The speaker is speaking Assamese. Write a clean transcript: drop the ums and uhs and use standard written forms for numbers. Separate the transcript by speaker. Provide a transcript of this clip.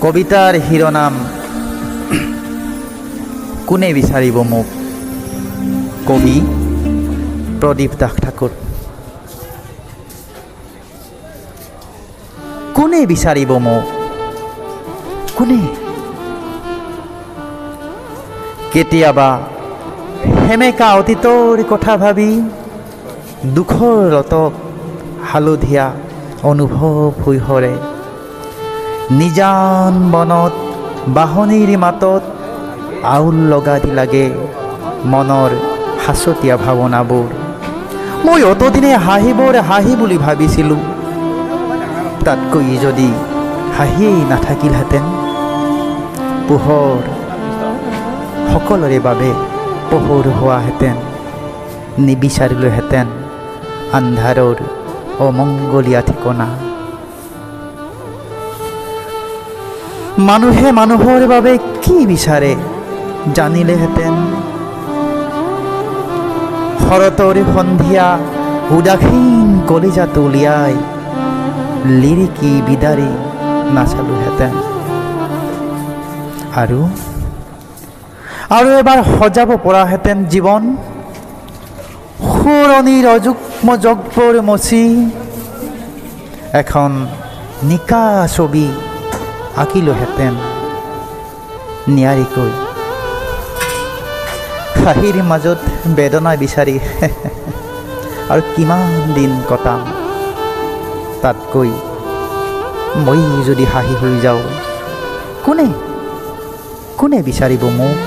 Speaker 1: কবিতাৰ শিৰোনাম কোনে বিচাৰিব মোক। কবি প্ৰদীপ দাস ঠাকুৰ। কোনে বিচাৰিব মোক, কোনে? কেতিয়াবা সেমেকা অতীতৰ কথা ভাবি দুখৰ ৰতক হালধীয়া অনুভৱ হৈ সৰে। নিজান বনত বাহনীৰ মাতত আউল লগা দি লাগে মনৰ সাঁচতীয়া ভাৱনাবোৰ। মই অতদিনে হাঁহি বুলি ভাবিছিলোঁ, তাতকৈ যদি হাঁহিয়েই নাথাকিলহেঁতেন। পোহৰ সকলোৰে বাবে পোহৰ হোৱাহেঁতেন, নিবিচাৰিলোহেঁতেন আন্ধাৰৰ অমংগলীয়া ঠিকনা। মানুহে মানুহৰ বাবে কি বিচাৰে জানিলেহেঁতেন। শৰতৰ সন্ধিয়া উদাসীন কলিজাটো উলিয়াই লিৰিকি বিদাৰি নাচালোহেঁতেন। আৰু এবাৰ সজাব পৰাহেঁতেন জীৱন। সুৰণিৰ অযুগ্ম জগবোৰ মচি এখন নিকা ছবি আঁকিলোহেঁতেন নিয়াৰিকৈ। হাঁহিৰ মাজত বেদনা বিচাৰি আৰু কিমান দিন কটাম। তাতকৈ মই যদি হাঁহি হৈ যাওঁ, কোনে বিচাৰিব মোক।